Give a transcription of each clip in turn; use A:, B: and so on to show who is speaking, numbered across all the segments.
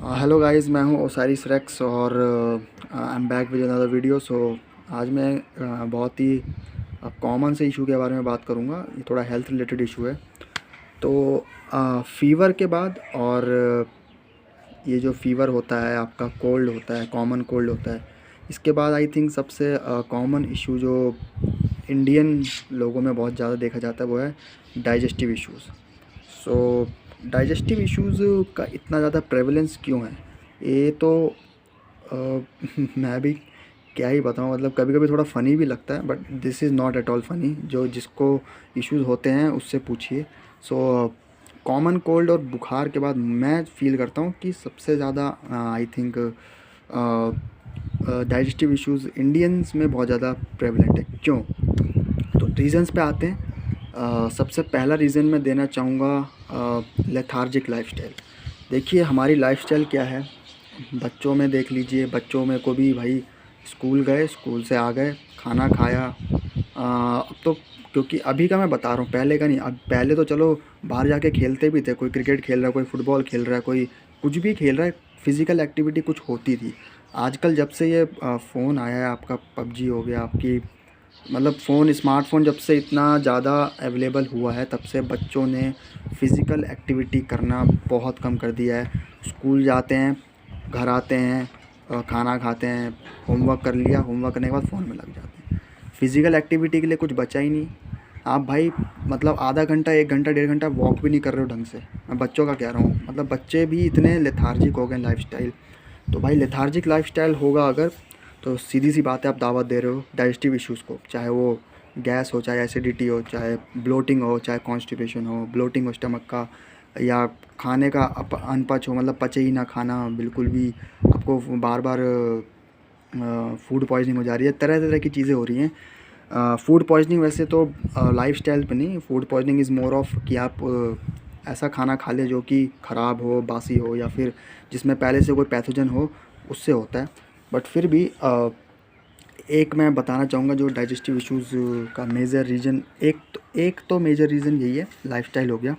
A: Hello guys, मैं हूँ ओसारिस racks और I am back with another video. आज मैं बहुत ही कॉमन से इशू के बारे में बात करूँगा। ये थोड़ा हेल्थ रिलेटेड इशू है। तो फ़ीवर के बाद और ये जो फ़ीवर होता है आपका, कोल्ड होता है, कॉमन कोल्ड होता है, इसके बाद आई थिंक सबसे कॉमन इशू जो इंडियन लोगों में बहुत ज़्यादा देखा जाता है वो है डाइजेस्टिव इश्यूज़। सो डाइजेस्टिव इश्यूज़ का इतना ज़्यादा प्रेवलेंस क्यों है, ये तो अ, मैं भी क्या ही बताऊँ। मतलब कभी-कभी थोड़ा फ़नी भी लगता है, but this is not at all funny. जो जिसको इश्यूज़ होते हैं उससे पूछिए। सो कॉमन कोल्ड और बुखार के बाद मैं फ़ील करता हूँ कि सबसे ज़्यादा I think digestive issues Indians में बहुत ज़्यादा प्रेवलेंट है। क्यों? तो रीज़न्स पे आते हैं। सबसे पहला रीज़न मैं देना चाहूँगा लेथार्जिक लाइफ़स्टाइल। देखिए हमारी लाइफ़स्टाइल क्या है, बच्चों में देख लीजिए, बच्चों में को भी भाई स्कूल गए, स्कूल से आ गए, खाना खाया। अब तो क्योंकि अभी का मैं बता रहा हूँ, पहले का नहीं। अब पहले तो चलो बाहर जाके खेलते भी थे, कोई क्रिकेट खेल रहा है, कोई फुटबॉल खेल रहा है, कोई कुछ भी खेल रहा है, फिज़िकल एक्टिविटी कुछ होती थी। आजकल जब से ये फ़ोन आया है, आपका पबजी हो गया, आपकी मतलब स्मार्टफ़ोन जब से इतना ज़्यादा अवेलेबल हुआ है, तब से बच्चों ने फ़िज़िकल एक्टिविटी करना बहुत कम कर दिया है। स्कूल जाते हैं, घर आते हैं, खाना खाते हैं, होमवर्क कर लिया, होमवर्क करने के बाद फ़ोन में लग जाते हैं। फ़िज़िकल एक्टिविटी के लिए कुछ बचा ही नहीं। आप भाई मतलब आधा घंटा, 1 घंटा, डेढ़ घंटा वॉक भी नहीं कर रहे हो ढंग से। मैं बच्चों का कह रहा हूँ, मतलब बच्चे भी इतने लेथार्जिक हो गए लाइफ़स्टाइल। तो भाई लेथार्जिक लाइफ़स्टाइल होगा अगर, तो सीधी सी बात है, आप दावत दे रहे हो डाइजेस्टिव इश्यूज़ को। चाहे वो गैस हो, चाहे एसिडिटी हो, चाहे ब्लोटिंग हो, चाहे कॉन्स्टिपेशन हो, ब्लोटिंग हो स्टमक का, या खाने का अनपच हो, मतलब पचे ही ना खाना बिल्कुल भी, आपको बार बार फूड पॉइजनिंग हो जा रही है, तरह तरह की चीज़ें हो रही हैं। फूड पॉइजनिंग वैसे तो लाइफस्टाइल पे नहीं, food poisoning is more of कि आप ऐसा खाना खा लें जो कि ख़राब हो, बासी हो, या फिर जिसमें पहले से कोई पैथोजन हो, उससे होता है। बट फिर भी एक मैं बताना चाहूँगा जो डाइजेस्टिव इश्यूज़ का मेजर रीज़न, एक तो मेजर रीज़न यही है, लाइफस्टाइल हो गया।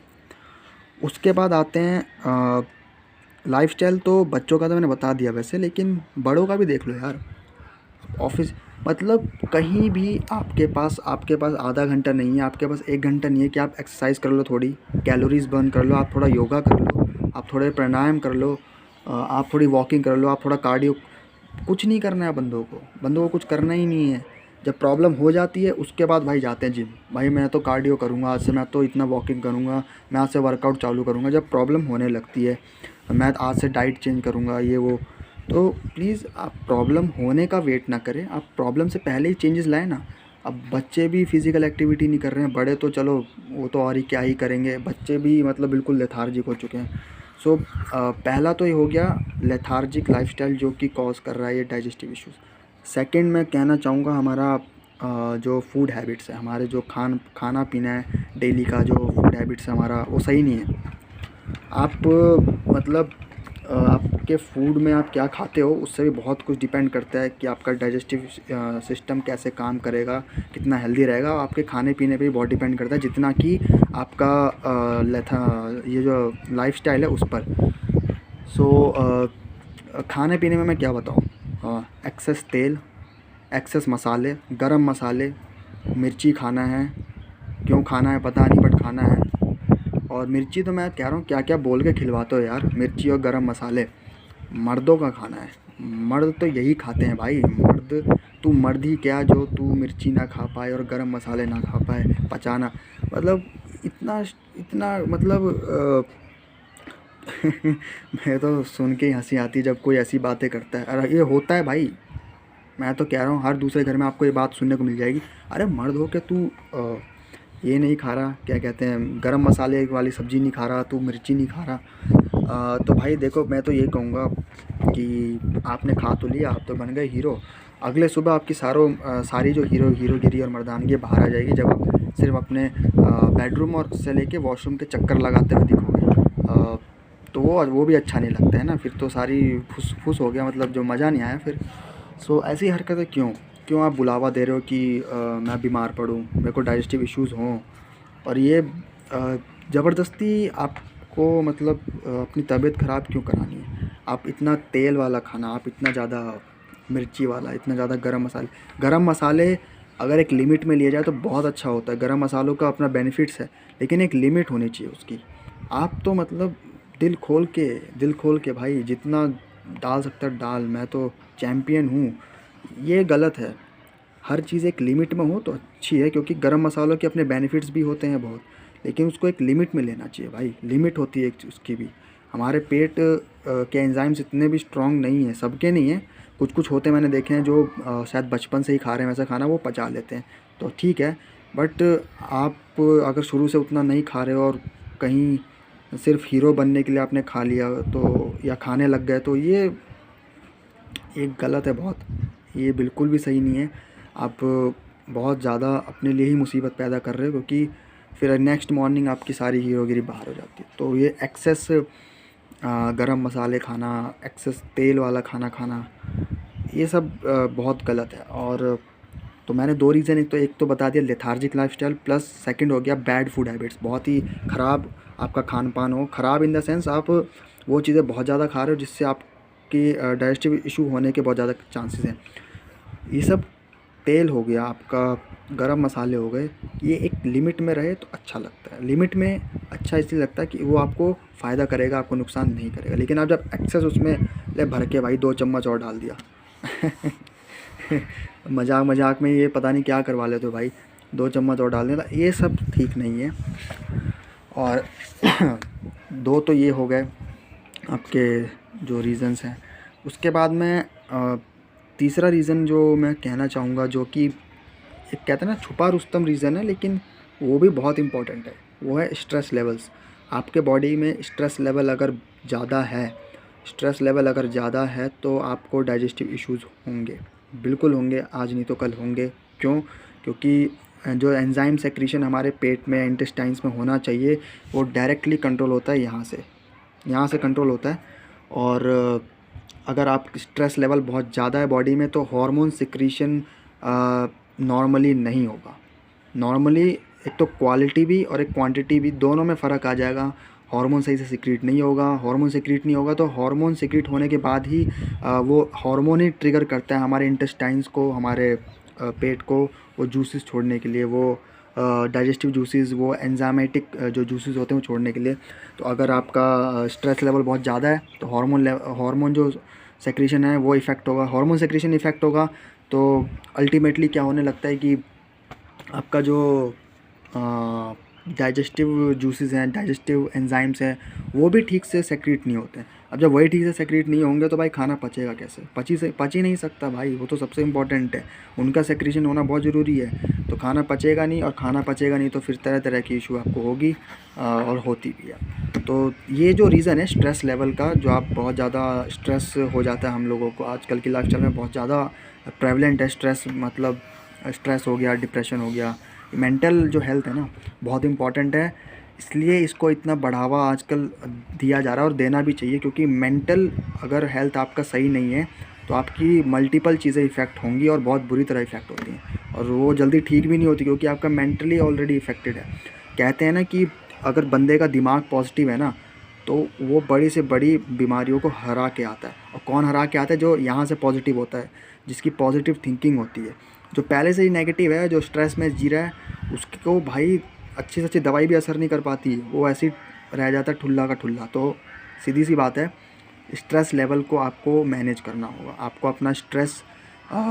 A: उसके बाद आते हैं लाइफस्टाइल। तो बच्चों का तो मैंने बता दिया वैसे, लेकिन बड़ों का भी देख लो यार। ऑफिस मतलब कहीं भी आपके पास आधा घंटा नहीं है, आपके पास 1 घंटा नहीं है कि आप एक्सरसाइज कर लो, थोड़ी कैलोरीज बर्न कर लो, आप थोड़ा योगा कर लो, आप थोड़े प्राणायाम कर लो, आप थोड़ी वॉकिंग कर लो, आप थोड़ा कार्डियो। कुछ नहीं करना है बंदों को कुछ करना ही नहीं है। जब प्रॉब्लम हो जाती है उसके बाद भाई जाते हैं जिम। भाई मैं तो कार्डियो करूँगा आज से, मैं तो इतना वॉकिंग करूँगा, मैं आज से वर्कआउट चालू करूँगा। जब प्रॉब्लम होने लगती है, मैं आज से डाइट चेंज करूँगा, ये वो। तो प्लीज़ आप प्रॉब्लम होने का वेट ना करें, आप प्रॉब्लम से पहले ही चेंजेस लाएँ ना। अब बच्चे भी फिज़िकल एक्टिविटी नहीं कर रहे हैं, बड़े तो चलो वो तो और ही क्या ही करेंगे, बच्चे भी मतलब बिल्कुल लेथार्जिक हो चुके हैं। सो पहला तो ये हो गया लेथार्जिक लाइफस्टाइल जो कि कॉज कर रहा है ये डाइजेस्टिव इश्यूज़। सेकंड मैं कहना चाहूँगा हमारा जो फूड हैबिट्स है, हमारे जो खाना पीना है, डेली का जो फूड हैबिट्स है हमारा, वो सही नहीं है। आप मतलब आपके फूड में आप क्या खाते हो उससे भी बहुत कुछ डिपेंड करता है कि आपका डाइजेस्टिव सिस्टम कैसे काम करेगा, कितना हेल्दी रहेगा। आपके खाने पीने पे भी बहुत डिपेंड करता है, जितना कि आपका ये जो लाइफस्टाइल है उस पर। खाने पीने में मैं क्या बताऊँ, एक्सेस तेल, एक्सेस मसाले, गरम मसाले, मिर्ची खाना है। क्यों खाना है पता नहीं, बट खाना है। और मिर्ची तो मैं कह रहा हूँ क्या क्या बोल के खिलवाते हो यार, मिर्ची और गरम मसाले मर्दों का खाना है। मर्द तो यही खाते हैं भाई। तू मर्द ही क्या जो तू मिर्ची ना खा पाए और गरम मसाले ना खा पाए, पचाना मतलब इतना इतना मतलब मैं तो सुन के ही हंसी आती है जब कोई ऐसी बातें करता है। अरे ये होता है भाई, मैं तो कह रहा हूँ हर दूसरे घर में आपको ये बात सुनने को मिल जाएगी। अरे मर्द हो के तू ये नहीं खा रहा, क्या कहते हैं, गरम मसाले वाली सब्ज़ी नहीं खा रहा, तू मिर्ची नहीं खा रहा। तो भाई देखो, मैं तो ये कहूँगा कि आपने खा तो लिया, आप तो बन गए हीरो। अगले सुबह आपकी सारी जो हीरोगिरी और मर्दानगी बाहर आ जाएगी जब आप सिर्फ अपने बेडरूम और से लेके वॉशरूम के चक्कर लगाते हुए दिखोगे। तो वो भी अच्छा नहीं लगता है ना, फिर तो सारी फुस फुस हो गया, मतलब जो मज़ा नहीं आया फिर। सो ऐसी हरकतें क्यों क्यों आप बुलावा दे रहे हो कि मैं बीमार पड़ूँ, मेरे को डाइजेस्टिव इश्यूज़ हों, और ये ज़बरदस्ती आपको मतलब अपनी तबीयत ख़राब क्यों करानी है। आप इतना तेल वाला खाना, आप इतना ज़्यादा मिर्ची वाला, इतना ज़्यादा गरम मसाले अगर एक लिमिट में लिया जाए तो बहुत अच्छा होता है। गरम मसालों का अपना बेनिफिट्स है, लेकिन एक लिमिट होनी चाहिए उसकी। आप तो मतलब दिल खोल के भाई जितना डाल सकता है डाल, मैं तो चैम्पियन हूँ, ये गलत है। हर चीज़ एक लिमिट में हो तो अच्छी है, क्योंकि गरम मसालों के अपने बेनिफिट्स भी होते हैं बहुत, लेकिन उसको एक लिमिट में लेना चाहिए भाई। लिमिट होती है एक उसकी भी। हमारे पेट के एंजाइम्स इतने भी स्ट्रॉन्ग नहीं हैं, सबके नहीं हैं, कुछ कुछ होते हैं मैंने देखे हैं जो शायद बचपन से ही खा रहे हैं वैसा खाना, वो पचा लेते हैं तो ठीक है। बट आप अगर शुरू से उतना नहीं खा रहे हो और कहीं सिर्फ हीरो बनने के लिए आपने खा लिया तो, या खाने लग गए, तो ये गलत है बहुत। ये बिल्कुल भी सही नहीं है। आप बहुत ज़्यादा अपने लिए ही मुसीबत पैदा कर रहे हो, क्योंकि फिर नेक्स्ट मॉर्निंग आपकी सारी हीरोगिरी बाहर हो जाती है। तो ये एक्सेस गरम मसाले खाना, एक्सेस तेल वाला खाना खाना, ये सब बहुत गलत है। और तो मैंने 2 रीज़न, एक तो बता दिया लेथार्जिक लाइफस्टाइल, प्लस सेकंड हो गया बैड फूड हैबिट्स। बहुत ही ख़राब आपका खान पान हो, ख़राब इन द सेंस आप वो चीज़ें बहुत ज़्यादा खा रहे हो जिससे आपकी डाइजेस्टिव इशू होने के बहुत ज़्यादा चांसेस हैं। ये सब तेल हो गया आपका, गरम मसाले हो गए, ये एक लिमिट में रहे तो अच्छा लगता है। लिमिट में अच्छा इसलिए लगता है कि वो आपको फ़ायदा करेगा, आपको नुकसान नहीं करेगा। लेकिन आप जब एक्सेस उसमें ले भर के भाई 2 चम्मच और डाल दिया मजाक मजाक में ये पता नहीं क्या करवा लेते हो भाई, 2 चम्मच और डाल दिया, ये सब ठीक नहीं है। और 2 तो ये हो गए आपके जो रीज़न्स हैं। उसके बाद में तीसरा रीज़न जो मैं कहना चाहूँगा, जो कि एक कहते हैं ना छुपा रुस्तम रीज़न है, लेकिन वो भी बहुत इम्पोर्टेंट है, वो है स्ट्रेस लेवल्स। आपके बॉडी में स्ट्रेस लेवल अगर ज़्यादा है तो आपको डाइजेस्टिव इश्यूज़ होंगे, बिल्कुल होंगे, आज नहीं तो कल होंगे। क्यों? क्योंकि जो एंजाइम सेक्रीशन हमारे पेट में, इंटेस्टाइन्स में होना चाहिए, वो डायरेक्टली कंट्रोल होता है यहाँ से कंट्रोल होता है। और अगर आप स्ट्रेस लेवल बहुत ज़्यादा है बॉडी में तो हार्मोन सिक्रीशन नॉर्मली नहीं होगा। नॉर्मली एक तो क्वालिटी भी और एक क्वांटिटी भी, दोनों में फ़र्क आ जाएगा। हार्मोन सही से सिक्रीट नहीं होगा, तो हार्मोन सिक्रीट होने के बाद ही वो हार्मोन ही ट्रिगर करता है हमारे इंटेस्टाइन्स को, हमारे पेट को वो जूसेस छोड़ने के लिए, वो डाइजेस्टिव जूसेस, वो एंजाइमेटिक जो जूसेस होते हैं वो छोड़ने के लिए। तो अगर आपका स्ट्रेस लेवल बहुत ज़्यादा है तो हार्मोन जो सेक्रीशन है वो इफ़ेक्ट होगा, हार्मोन सेक्रीशन इफ़ेक्ट होगा। तो अल्टीमेटली क्या होने लगता है कि आपका जो डाइजेस्टिव जूसेस हैं, डाइजेस्टिव एंजाइम्स हैं, वो भी ठीक से सेक्रीट नहीं होते हैं। अब जब वही ठीक से सेक्रीट नहीं होंगे तो भाई खाना पचेगा कैसे? पच ही नहीं सकता भाई, वो तो सबसे इम्पॉर्टेंट है, उनका सेक्रीशन होना बहुत ज़रूरी है। तो खाना पचेगा नहीं, और खाना पचेगा नहीं तो फिर तरह तरह की इशू आपको होगी और होती भी है। तो ये जो रीज़न है स्ट्रेस लेवल का, जो आप बहुत ज़्यादा स्ट्रेस हो जाता है हम लोगों को आजकल की लाइफस्टाइल में, बहुत ज़्यादा प्रेवलेंट है स्ट्रेस। मतलब स्ट्रेस हो गया, डिप्रेशन हो गया, मेंटल जो हेल्थ है ना बहुत इम्पॉर्टेंट है, इसलिए इसको इतना बढ़ावा आजकल दिया जा रहा है और देना भी चाहिए। क्योंकि मेंटल अगर हेल्थ आपका सही नहीं है तो आपकी मल्टीपल चीज़ें इफ़ेक्ट होंगी और बहुत बुरी तरह इफ़ेक्ट होती हैं, और वो जल्दी ठीक भी नहीं होती, क्योंकि आपका मेंटली ऑलरेडी इफ़ेक्टेड है। कहते हैं ना कि अगर बंदे का दिमाग पॉजिटिव है ना तो वो बड़ी से बड़ी बीमारियों को हरा के आता है। और कौन हरा के आता है? जो यहाँ से पॉजिटिव होता है, जिसकी पॉजिटिव थिंकिंग होती है। जो पहले से ही नेगेटिव है, जो स्ट्रेस में जी रहा है, उसको भाई अच्छी से अच्छी दवाई भी असर नहीं कर पाती, वो ऐसे ही रह जाता है ठुल्ला का ठुल्ला। तो सीधी सी बात है, स्ट्रेस लेवल को आपको मैनेज करना होगा, आपको अपना स्ट्रेस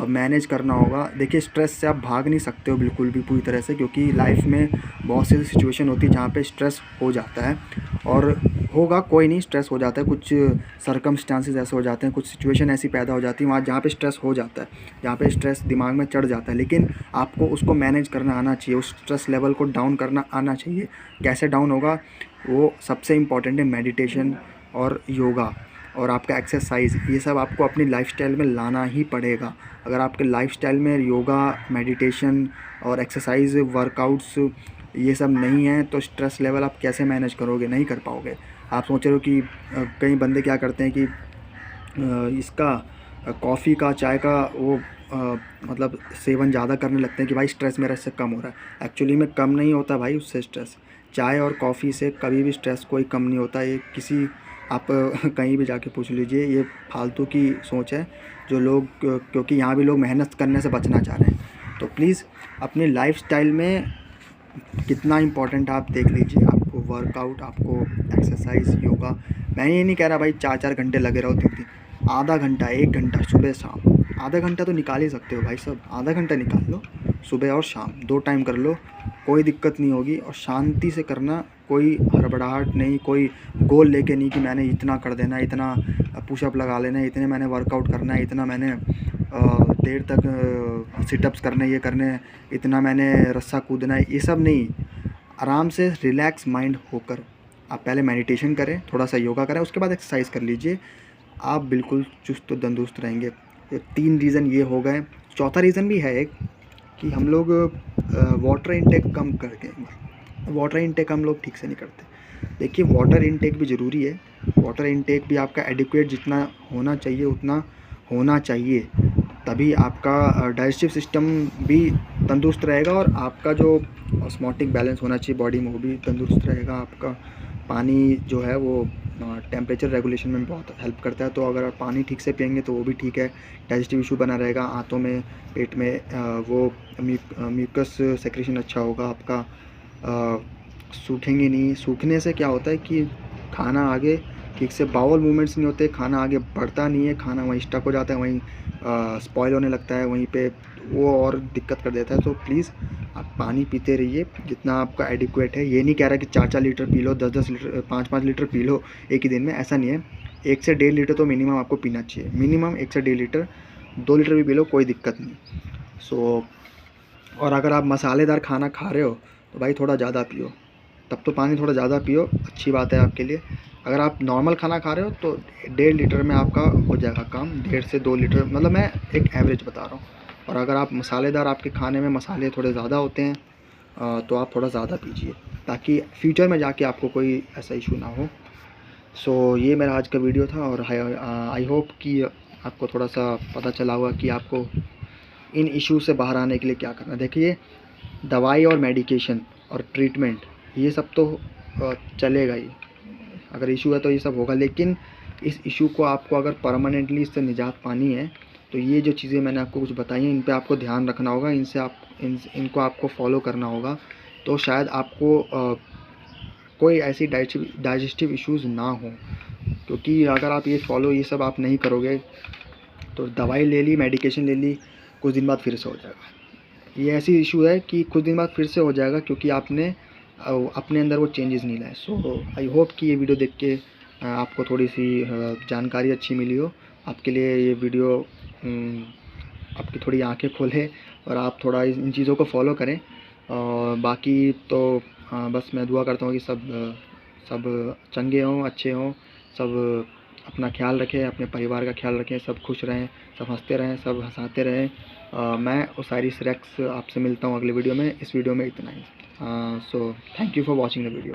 A: मैनेज करना होगा। देखिए स्ट्रेस से आप भाग नहीं सकते हो बिल्कुल भी पूरी तरह से, क्योंकि लाइफ में बहुत सी सिचुएशन होती है जहाँ पे स्ट्रेस हो जाता है, और होगा, कोई नहीं, स्ट्रेस हो जाता है। कुछ सर्कमस्टांसेस ऐसे हो जाते हैं, कुछ सिचुएशन ऐसी पैदा हो जाती है वहाँ जहाँ पे स्ट्रेस हो जाता है, जहाँ पे स्ट्रेस दिमाग में चढ़ जाता है। लेकिन आपको उसको मैनेज करना आना चाहिए, उस स्ट्रेस लेवल को डाउन करना आना चाहिए। कैसे डाउन होगा? वो सबसे इम्पॉर्टेंट है मेडिटेशन और योगा और आपका एक्सरसाइज। ये सब आपको अपनी लाइफस्टाइल में लाना ही पड़ेगा। अगर आपके लाइफस्टाइल में योगा, मेडिटेशन और एक्सरसाइज, वर्कआउट्स ये सब नहीं है तो स्ट्रेस लेवल आप कैसे मैनेज करोगे? नहीं कर पाओगे। आप सोच रहे हो कि कई बंदे क्या करते हैं कि इसका कॉफ़ी का, चाय का वो मतलब सेवन ज़्यादा करने लगते हैं कि भाई स्ट्रेस मेरा इससे कम हो रहा है। एक्चुअली में कम नहीं होता भाई उससे स्ट्रेस। चाय और कॉफ़ी से कभी भी स्ट्रेस कोई कम नहीं होता। ये किसी आप कहीं भी जाके पूछ लीजिए, ये फालतू की सोच है जो लोग, क्योंकि यहाँ भी लोग मेहनत करने से बचना चाह रहे हैं। तो प्लीज़ अपनी लाइफस्टाइल में कितना इम्पोर्टेंट आप देख लीजिए। आपको वर्कआउट, आपको एक्सरसाइज, योगा, मैं ये नहीं कह रहा भाई 4-4 घंटे लगे रहो 3-3, आधा घंटा, 1 घंटा सुबह शाम, आधा घंटा तो निकाल ही सकते हो भाई साहब, आधा घंटा निकाल लो, सुबह और शाम 2 टाइम कर लो, कोई दिक्कत नहीं होगी। और शांति से करना, कोई हड़बड़ाहट नहीं, कोई गोल लेके नहीं कि मैंने इतना कर देना, इतना पुशअप लगा लेना, इतने मैंने वर्कआउट करना है, इतना मैंने देर तक सिटअप्स करने, ये करने, इतना मैंने रस्सा कूदना है, ये सब नहीं। आराम से रिलैक्स माइंड होकर आप पहले मेडिटेशन करें, थोड़ा सा योगा करें, उसके बाद एक्सरसाइज कर लीजिए, आप बिल्कुल चुस्त तंदुरुस्त रहेंगे। ये 3 रीज़न ये हो गए। चौथा रीज़न भी है एक, कि हम लोग वाटर इनटेक कम करके, वाटर इनटेक हम लोग ठीक से नहीं करते। देखिए, वाटर इनटेक भी ज़रूरी है, वाटर इनटेक भी आपका एडिक्वेट जितना होना चाहिए उतना होना चाहिए, तभी आपका डाइजेस्टिव सिस्टम भी तंदुरुस्त रहेगा और आपका जो ऑस्मोटिक बैलेंस होना चाहिए बॉडी में वो भी तंदुरुस्त रहेगा। आपका पानी जो है वो टेम्परेचर रेगुलेशन में बहुत हेल्प करता है, तो अगर आप पानी ठीक से पिएंगे तो वो भी ठीक है, डाइजेस्टिव इशू बना रहेगा, आंतों में, पेट में वो म्यूकस सेक्रेशन अच्छा होगा आपका, सूखेंगे नहीं। सूखने से क्या होता है कि खाना आगे ठीक से बाउल मूवमेंट्स नहीं होते, खाना आगे बढ़ता नहीं है, खाना वहीं स्टक हो जाता है, वहीं स्पॉइल होने लगता है, वहीं पे वो और दिक्कत कर देता है। तो प्लीज़ आप पानी पीते रहिए जितना आपका एडिक्वेट है। ये नहीं कह रहा कि 4-4 litre P low, 10-10 litre, 5-5 litre P low एक ही दिन में, ऐसा नहीं है। 1 से 1.5 लीटर तो मिनिमम आपको पीना चाहिए, मिनिमम 1 से 1.5 लीटर, 2 लीटर भी पी लो, कोई दिक्कत नहीं। सो और अगर आप मसालेदार खाना खा रहे हो तो भाई थोड़ा ज़्यादा पियो, तब तो पानी थोड़ा ज़्यादा पियो, अच्छी बात है आपके लिए। अगर आप नॉर्मल खाना खा रहे हो तो 1.5 लीटर में आपका हो जाएगा काम, 1.5 से 2 लीटर, मतलब मैं एक एवरेज बता रहा हूँ। और अगर आप मसालेदार, आपके खाने में मसाले थोड़े ज़्यादा होते हैं, तो आप थोड़ा ज़्यादा पीजिए, ताकि फ्यूचर में जाके आपको कोई ऐसा इशू ना हो। सो ये मेरा आज का वीडियो था, और आई होप कि आपको थोड़ा सा पता चला होगा कि आपको इन इशू से बाहर आने के लिए क्या करना है। देखिए, दवाई और मेडिकेशन और ट्रीटमेंट ये सब तो चलेगा ही, अगर इशू है तो ये सब होगा, लेकिन इस इशू को आपको अगर परमानेंटली इससे निजात पानी है तो ये जो चीज़ें मैंने आपको कुछ बताई हैं, इन पे आपको ध्यान रखना होगा, इनसे आप इनको आपको फॉलो करना होगा, तो शायद आपको कोई ऐसी डाइजेस्टिव इश्यूज़ ना हो। क्योंकि अगर आप ये सब आप नहीं करोगे तो दवाई ले ली, मेडिकेशन ले ली, कुछ दिन बाद फिर से हो जाएगा। ये ऐसी इशू है कि कुछ दिन बाद फिर से हो जाएगा, क्योंकि आपने अपने अंदर वो चेंजेस नहीं लाए। सो आई होप कि ये वीडियो देख के आपको थोड़ी सी जानकारी अच्छी मिली हो। आपके लिए ये वीडियो आपकी थोड़ी आंखें खोले और आप थोड़ा इन चीज़ों को फॉलो करें। और बाकी तो बस मैं दुआ करता हूँ कि सब चंगे हों, अच्छे हों, सब अपना ख्याल रखें, अपने परिवार का ख्याल रखें, सब खुश रहें, सब हंसते रहें, सब हंसाते रहें। मैं ओसाइरिस रेक्स आपसे मिलता हूँ अगले वीडियो में। इस वीडियो में इतना ही। So thank you for watching the video.